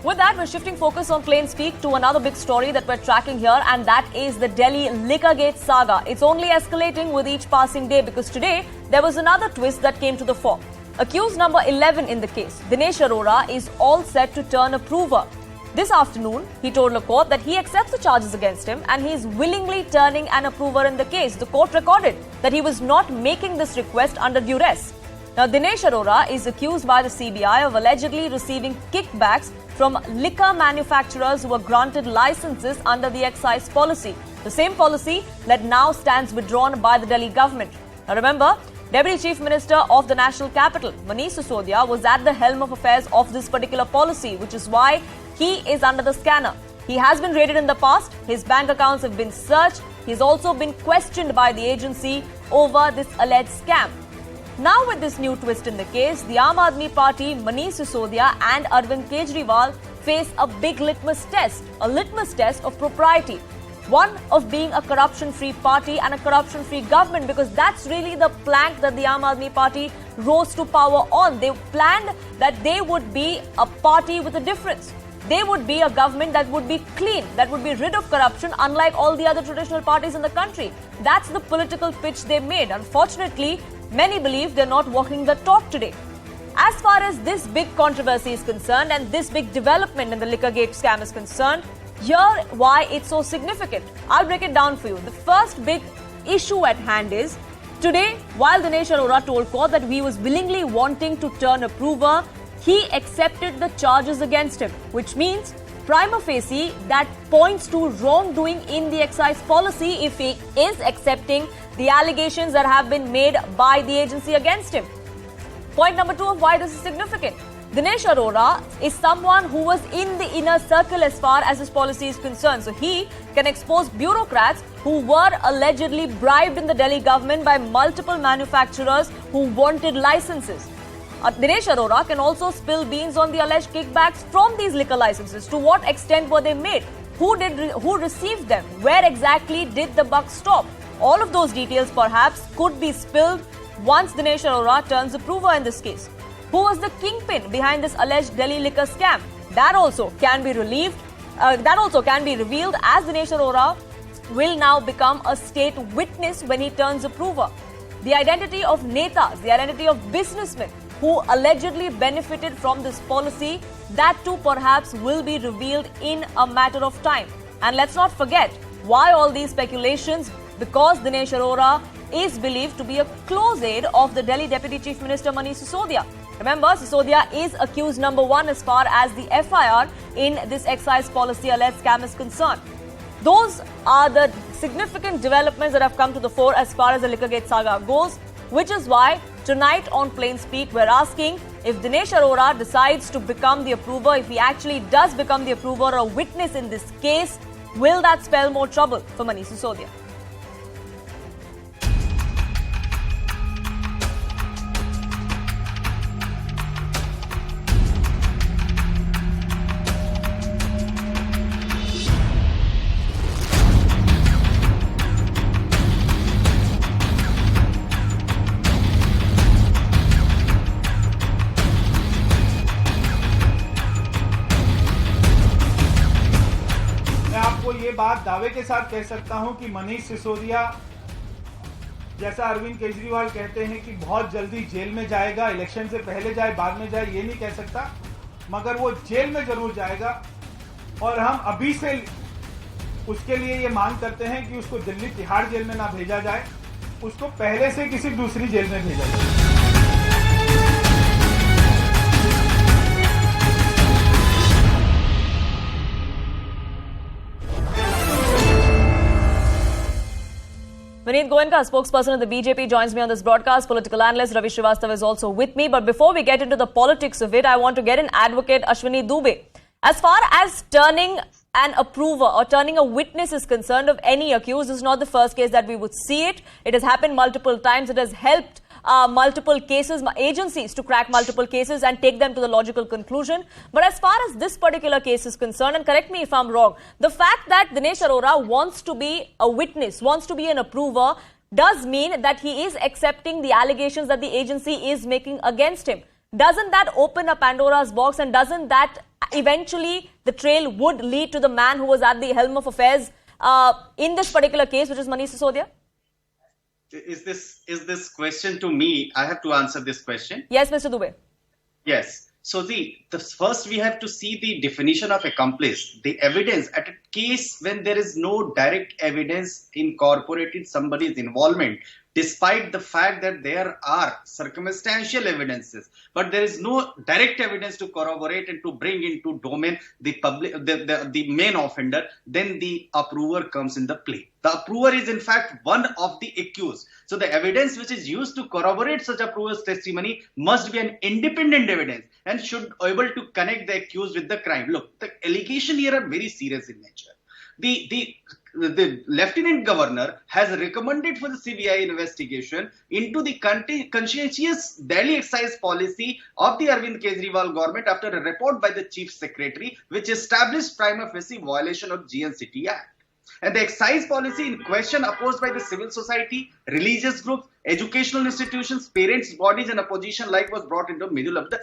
With that, we're shifting focus on plain speak to another big story that we're tracking here, and that is the Delhi Liquorgate saga. It's only escalating with each passing day because today there was another twist that came to the fore. Accused number 11 in the case, Dinesh Arora, is all set to turn a prover. This afternoon, he told the court that he accepts the charges against him and he is willingly turning an approver in the case. The court recorded that he was not making this request under duress. Now, Dinesh Arora is accused by the CBI of allegedly receiving kickbacks from liquor manufacturers who were granted licenses under the excise policy. The same policy that now stands withdrawn by the Delhi government. Now remember, Deputy Chief Minister of the National Capital, Manish Sisodia, was at the helm of affairs of this particular policy, which is why he is under the scanner. He has been raided in the past, his bank accounts have been searched, he's also been questioned by the agency over this alleged scam. Now with this new twist in the case, the Aam Aadmi Party, Manish Sisodia and Arvind Kejriwal face a big litmus test of propriety. One of being a corruption-free party and a corruption-free government, because that's really the plank that the Aam Aadmi Party rose to power on. They planned that they would be a party with a difference. They would be a government that would be clean, that would be rid of corruption, unlike all the other traditional parties in the country. That's the political pitch they made. Unfortunately, many believe they're not walking the talk today. As far as this big controversy is concerned and this big development in the Liquorgate scam is concerned, here why it's so significant. I'll break it down for you. The first big issue at hand is, today, while Dinesh Arora told court that he was willingly wanting to turn a prover, he accepted the charges against him, which means prima facie that points to wrongdoing in the excise policy if he is accepting the allegations that have been made by the agency against him. Point number 2 of why this is significant. Dinesh Arora is someone who was in the inner circle as far as his policy is concerned. So he can expose bureaucrats who were allegedly bribed in the Delhi government by multiple manufacturers who wanted licenses. Dinesh Arora can also spill beans on the alleged kickbacks from these liquor licenses. To what extent were they made? Who received them? Where exactly did the buck stop? All of those details perhaps could be spilled once Dinesh Arora turns a prover in this case. Who was the kingpin behind this alleged Delhi liquor scam? That also can be revealed as Dinesh Arora will now become a state witness when he turns a prover. The identity of netas, the identity of businessmen who allegedly benefited from this policy, that too perhaps will be revealed in a matter of time. And let's not forget, why all these speculations? Because Dinesh Arora is believed to be a close aide of the Delhi Deputy Chief Minister Manish Sisodia. Remember, Sisodia is accused number 1 as far as the FIR in this excise policy alleged scam is concerned. Those are the significant developments that have come to the fore as far as the Liquorgate saga goes, which is why tonight on Plain Speak, we're asking if Dinesh Arora decides to become the approver, if he actually does become the approver or a witness in this case, will that spell more trouble for Manish Sisodia? ये बात दावे के साथ कह सकता हूं कि मनीष सिसोदिया, जैसा अरविंद केजरीवाल कहते हैं कि बहुत जल्दी जेल में जाएगा, इलेक्शन से पहले जाए बाद में जाए, ये नहीं कह सकता, मगर वो जेल में जरूर जाएगा। और हम अभी से उसके लिए ये मांग करते हैं कि उसको दिल्ली तिहाड़ जेल में ना भेजा जाए, उसको पहले से किसी दूसरी जेल में भेजा जाए। Vinit Goenka, spokesperson of the BJP, joins me on this broadcast. Political analyst Ravi Srivastava is also with me. But before we get into the politics of it, I want to get in advocate Ashwani Dubey. As far as turning an approver or turning a witness is concerned of any accused, this is not the first case that we would see it. It has happened multiple times. It has helped multiple cases, agencies to crack multiple cases and take them to the logical conclusion. But as far as this particular case is concerned, and correct me if I'm wrong, the fact that Dinesh Arora wants to be a witness, wants to be an approver, does mean that he is accepting the allegations that the agency is making against him. Doesn't that open a Pandora's box, and doesn't that eventually the trail would lead to the man who was at the helm of affairs in this particular case, which is Manish Sisodia? Is this question to me? I have to answer this question. Yes, Mr. Dubey. Yes. So the first we have to see the definition of accomplice. The evidence at a case when there is no direct evidence incorporated somebody's involvement, despite the fact that there are circumstantial evidences, but there is no direct evidence to corroborate and to bring into domain the main offender, then the approver comes in the play. The approver is in fact one of the accused. So the evidence which is used to corroborate such approver's testimony must be an independent evidence and should be able to connect the accused with the crime. Look, the allegations here are very serious in nature. The Lieutenant Governor has recommended for the CBI investigation into the conscientious Delhi excise policy of the Arvind Kejriwal government after a report by the Chief Secretary which established prima facie violation of GNCT Act. And the excise policy in question, opposed by the civil society, religious groups, educational institutions, parents' bodies and opposition like, was brought into the middle of the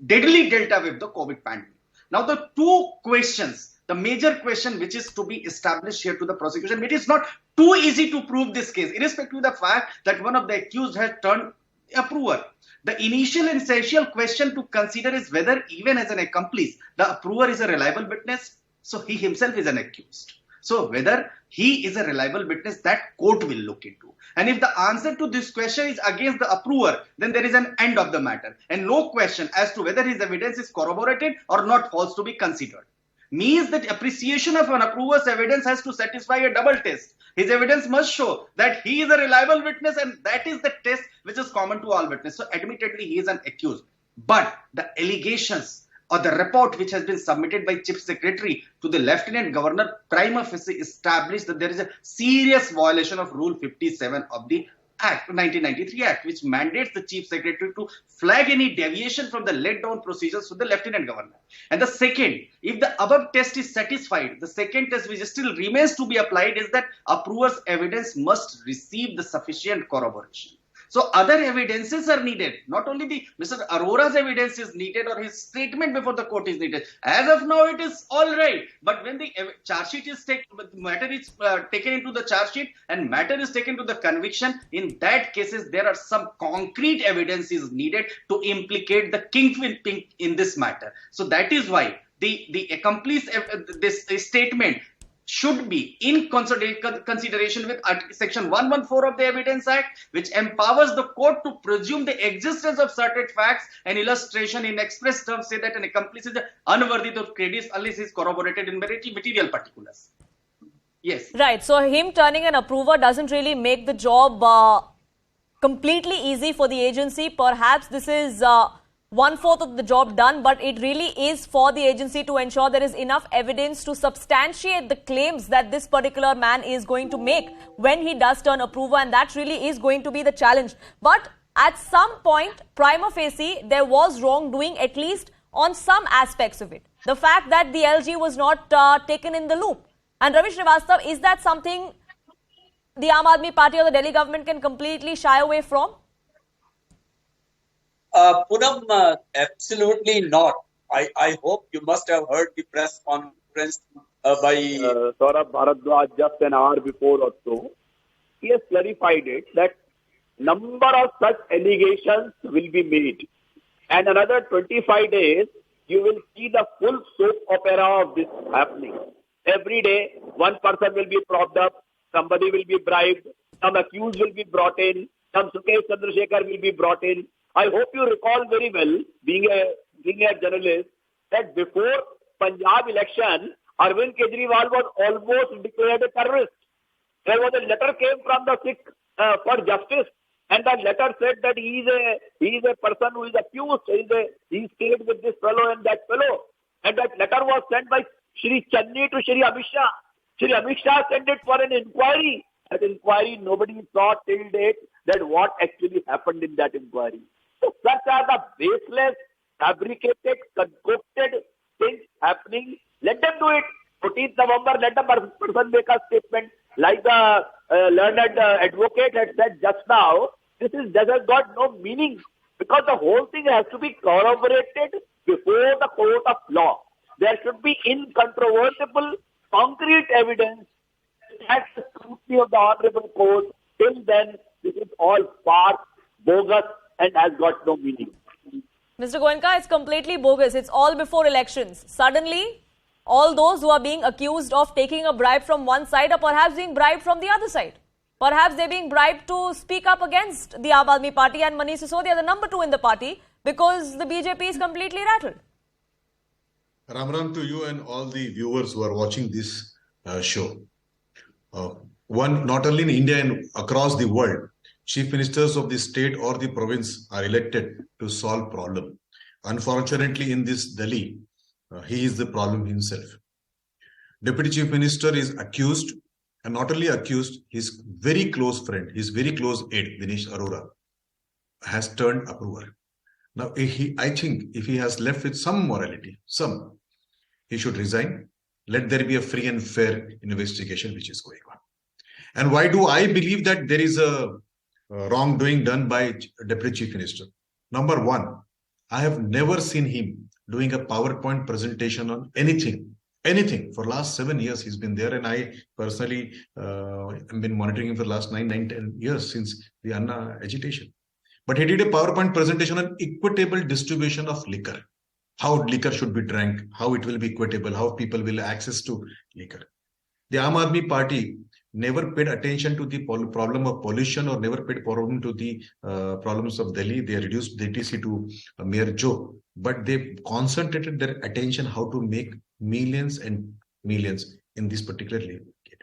deadly delta with the COVID pandemic. Now the two questions, the major question which is to be established here to the prosecution, it is not too easy to prove this case, irrespective of the fact that one of the accused has turned approver. The initial and essential question to consider is whether, even as an accomplice, the approver is a reliable witness. So he himself is an accused. So whether he is a reliable witness, that court will look into. And if the answer to this question is against the approver, then there is an end of the matter. And no question as to whether his evidence is corroborated or not false to be considered. Means that appreciation of an approver's evidence has to satisfy a double test. His evidence must show that he is a reliable witness, and that is the test which is common to all witnesses. So admittedly, he is an accused. But the allegations or the report which has been submitted by Chief Secretary to the Lieutenant Governor prima facie established that there is a serious violation of Rule 57 of the Act, 1993 Act, which mandates the Chief Secretary to flag any deviation from the laid down procedures to the Lieutenant Governor. And the second, if the above test is satisfied, the second test which still remains to be applied is that approver's evidence must receive the sufficient corroboration. So other evidences are needed. Not only the Mr. Arora's evidence is needed or his statement before the court is needed. As of now, it is all right. But when the charge sheet is taken, matter is taken into the charge sheet and matter is taken to the conviction, in that cases there are some concrete evidence is needed to implicate the kingpin in this matter. So that is why the accomplice this statement should be in consideration with Section 114 of the Evidence Act, which empowers the court to presume the existence of certain facts and illustration in express terms say that an accomplice is unworthy of credit unless he is corroborated in material particulars. Yes. Right. So him turning an approver doesn't really make the job completely easy for the agency. Perhaps this is 1/4 of the job done, but it really is for the agency to ensure there is enough evidence to substantiate the claims that this particular man is going to make when he does turn approver, and that really is going to be the challenge. But at some point, prima facie, there was wrongdoing, at least on some aspects of it. The fact that the LG was not taken in the loop. And Ravi Srivastava, is that something the Aam Aadmi Party or the Delhi government can completely shy away from? Poonam, absolutely not. I hope you must have heard the press conference by Saurabh Bharadwaj just an hour before or so. He has clarified it that number of such allegations will be made. And another 25 days, you will see the full soap opera of this happening. Every day, one person will be propped up, somebody will be bribed, some accused will be brought in, some Sukesh Chandrasekhar will be brought in. I hope you recall very well, being a senior journalist, that before Punjab election, Arvind Kejriwal was almost declared a terrorist. There was a letter came from the Sikh for justice, and that letter said that he is a person who is accused. He stayed with this fellow and that fellow, and that letter was sent by Shri Channi to Shri Amit Shah. Shri Amit Shah sent it for an inquiry. That inquiry, nobody saw till date that what actually happened in that inquiry. So such are the baseless, fabricated, concocted things happening. Let them do it. 14th November, let the person make a statement. Like the learned advocate had said just now, this has got no meaning because the whole thing has to be corroborated before the court of law. There should be incontrovertible, concrete evidence at the scrutiny of the Honorable Court. Till then, this is all farce, bogus, and has got no meaning. Mr. Goenka, it's completely bogus. It's all before elections. Suddenly, all those who are being accused of taking a bribe from one side are perhaps being bribed from the other side. Perhaps they're being bribed to speak up against the Aam Aadmi Party and Manish Sisodia, the number 2 in the party, because the BJP is completely rattled. Ram Ram to you and all the viewers who are watching this show. One, not only in India and across the world, chief ministers of the state or the province are elected to solve problem. Unfortunately, in this Delhi, he is the problem himself. Deputy chief minister is accused, and not only accused, his very close friend, his very close aide, Dinesh Arora, has turned approver. Now, I think if he has left with some morality, he should resign. Let there be a free and fair investigation which is going on. And why do I believe that there is a wrongdoing done by Deputy Chief Minister? Number one, I have never seen him doing a PowerPoint presentation on anything. For last 7 years he's been there, and I personally have been monitoring him for the last 10 years since the Anna agitation. But he did a PowerPoint presentation on equitable distribution of liquor. How liquor should be drank, how it will be equitable, how people will access to liquor. The Aam Aadmi Party never paid attention to the problem of pollution or never paid problem to the problems of Delhi. They reduced DTC to a mere joke, but they concentrated their attention how to make millions and millions in this particular Liquorgate.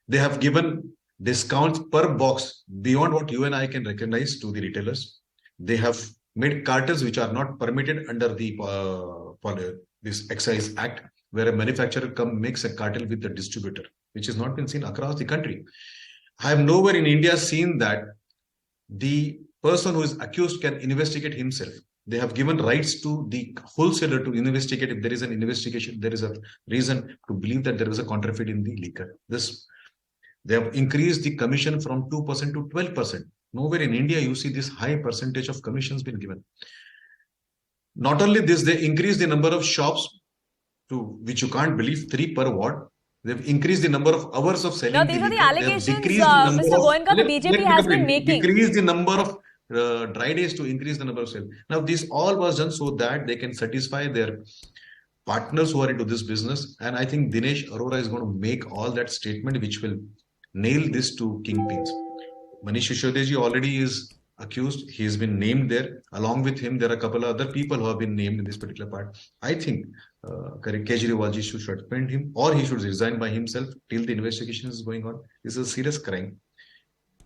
They have given discounts per box beyond what you and I can recognize to the retailers. They have made cartels which are not permitted under the this Excise Act, where a manufacturer makes a cartel with the distributor, which has not been seen across the country. I have nowhere in India seen that the person who is accused can investigate himself. They have given rights to the wholesaler to investigate if there is an investigation, there is a reason to believe that there is a counterfeit in the liquor. They have increased the commission from 2% to 12%. Nowhere in India you see this high percentage of commissions been given. Not only this, they increased the number of shops to which you can't believe, 3 per ward. They've increased the number of hours of selling. Now, these are the allegations, Mr. Goenka, the BJP has been making. Decrease the number of dry days to increase the number of sales. Now, this all was done so that they can satisfy their partners who are into this business. And I think Dinesh Arora is going to make all that statement which will nail this to kingpins. Manish Sisodia already is accused. He has been named there. Along with him, there are a couple of other people who have been named in this particular part. I think Kejriwal ji should suspend him, or he should resign by himself till the investigation is going on. This is a serious crime.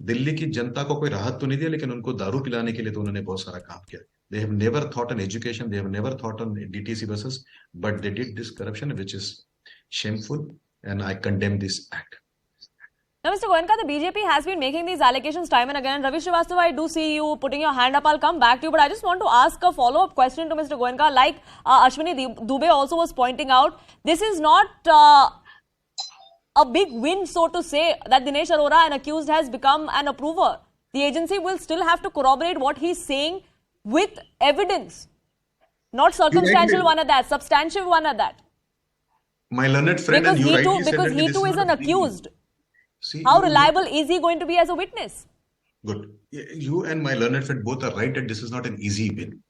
Delhi की जनता को कोई राहत तो नहीं दिया, लेकिन उनको दारू पिलाने के लिए तो उन्होंने बहुत सारा काम किया. They have never thought on education. They have never thought on DTC buses, but they did this corruption, which is shameful, and I condemn this act. Now, Mr. Goenka, the BJP has been making these allegations time and again. Ravi Srivastava, I do see you putting your hand up. I'll come back to you, but I just want to ask a follow-up question to Mr. Goenka. Like Ashwani Dubey also was pointing out, this is not a big win, so to say, that Dinesh Arora, an accused, has become an approver. The agency will still have to corroborate what he's saying with evidence. Not circumstantial one at that, substantive one at that. My learned friend, because and you rightly because said that he too is an accused. See, how reliable is he going to be as a witness? Good. You and my learned friend both are right that this is not an easy win.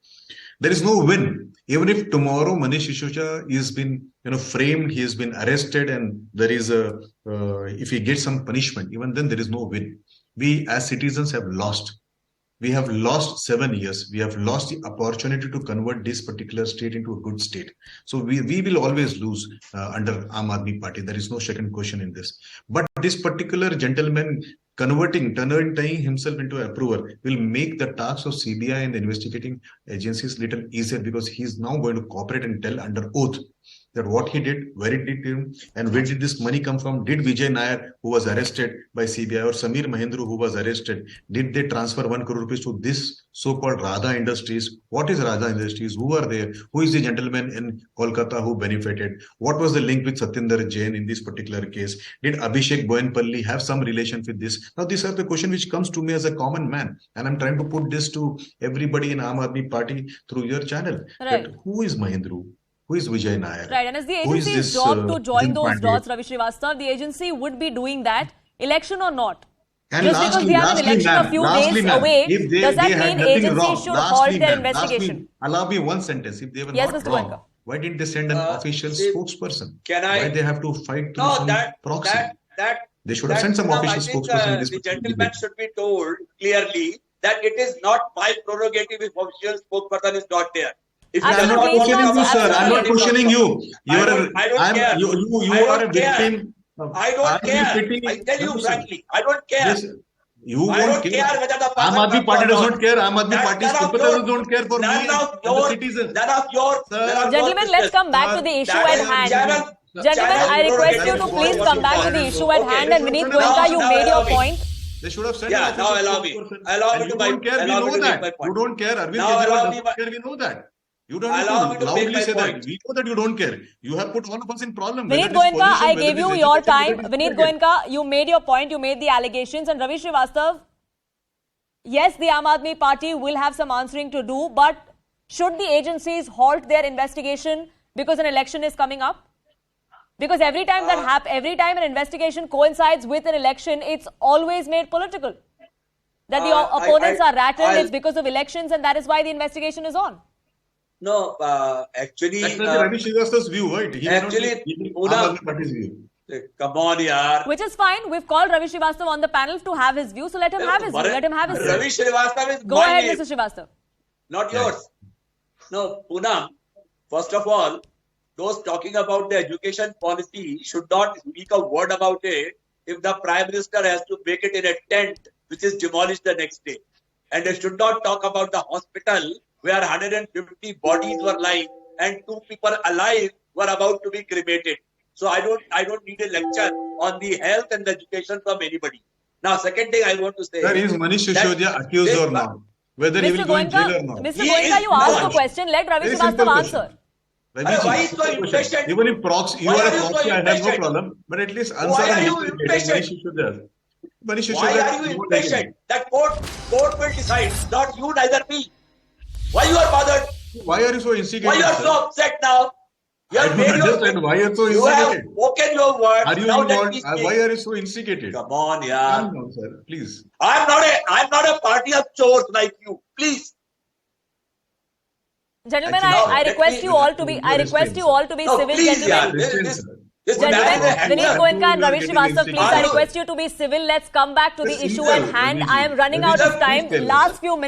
There is no win. Even if tomorrow Manish Sisodia is been framed, he has been arrested, and there is if he gets some punishment, even then there is no win. We as citizens have lost. We have lost 7 years. We have lost the opportunity to convert this particular state into a good state. So we will always lose under Aam Aadmi Party. There is no second question in this. But this particular gentleman turning himself into an approver will make the tasks of CBI and the investigating agencies little easier, because he is now going to cooperate and tell under oath that what he did, where it did him, and where did this money come from? Did Vijay Nair, who was arrested by CBI, or Samir Mahendru, who was arrested, did they transfer 1 crore rupees to this so-called Radha Industries? What is Radha Industries? Who are there? Who is the gentleman in Kolkata who benefited? What was the link with Satyendra Jain in this particular case? Did Abhishek Boyanpalli have some relation with this? Now, these are the questions which comes to me as a common man, and I'm trying to put this to everybody in Aam Aadmi Party through your channel. Right. That who is Mahendru? Who is Vijay Nair? Right, and as the Who is agency's this, job to join Nitin those Pandey? dots, Ravi Srivastava, the agency would be doing that, election or not. And Just because we have an election a few days away, does that mean agencies should halt their investigation? Allow me one sentence. If they were Yes, not Mr. wrong, Goenka. why didn't they send an official spokesperson? Why they have to fight through some proxy? They should have sent some official spokesperson in this the particular gentleman debate. should be told clearly that it is not my prerogative if official spokesperson is not there. If I'm he does not not want questioning to you, come, sir. I'm not questioning you. You I don't care. You I are a don't care. victim. I don't care. I tell you frankly, I don't care. You I won't don't care whether the Aam person Aadmi Party comes or does not care. Aam Aadmi None Party's of sympathizers your- don't care for me none of and the your- citizens. None of your. Sir. none of your Gentlemen, let's come back to business. the issue That at is hand. channel- Gentlemen, channel I request you to prerogative. please come back to the issue at Okay. hand, and Vinit Now- Goenka, you now made your allow me. point. They should have sent Yeah, an now official allow me. spokesperson. Allow And me to you my- don't care, we allow me know to make that. my point. You don't care. Arvind Now Kejriwal allow me doesn't my- care, we know that. You don't Allow me have to to make loudly my say that. point. We know that you don't care. You have put all of us in problem. Vinit whether it is Goenka, pollution, I whether gave it you is your education, time. whether it is Vinit cricket. Goenka, you made your point, you made the allegations, and Ravi Srivastava, yes, the Aam Aadmi Party will have some answering to do, but should the agencies halt their investigation because an election is coming up? Because every time every time an investigation coincides with an election, it's always made political. That the opponents are rattled, it's because of elections, and that is why the investigation is on. No, actually. That's Ravi Srivastava's view, right? He Actually, Aam Aadmi Party's view. Come on, yaar. Which is fine. We've called Ravi Srivastava on the panel to have his view, so let him have his view. Let him have his Ravi view. Srivastava is Go my ahead, name, Mr. Srivastava. not yours. No, Poonam, first of all, those talking about the education policy should not speak a word about it if the Prime Minister has to make it in a tent which is demolished the next day. And they should not talk about the hospital where 150 bodies were lying and 2 people alive were about to be cremated. So I don't need a lecture on the health and the education from anybody. Now, second thing I want to say. Sir, is Manish Sisodia accused or not? Whether he Mr. will go in jail or Goenka, not? Mr. He Goenka, is you asked not. the question. Let Ravi Very simple Srivastava question. answer. Ravi Why ji, is so simple question. impatient? Even if proxy, you Why are a are you so proxy, I have no impatient? problem. But at least answer Why are on you Liquorgate, impatient? Manish Sisodia. Manish Why Sisodia are you won't take it. impatient? That court will decide, not you, neither me. Why you are bothered? Why are you so instigated? Why you are sir? so upset now? You I have don't made your understand why you are so you have instigated. spoken your words. Are you now let involved? me speak. Why are you so instigated? Come on, Calm yeah. down, sir. Please. I'm not a party of chores like you. Please. Gentlemen, Actually, I no, request let you me- all to be. I request you all to be No, civil, please, gentlemen. yeah. Listen, This- sir. this What man is is a Gentlemen, hacker. Vinit Goenka and You are Ravi getting Srivastava, please, I instigated. request you to be civil. Let's come back to the It's issue simple, at hand. Ravi ji. I am running Ravi out ji, of time. please tell us. Last few minutes.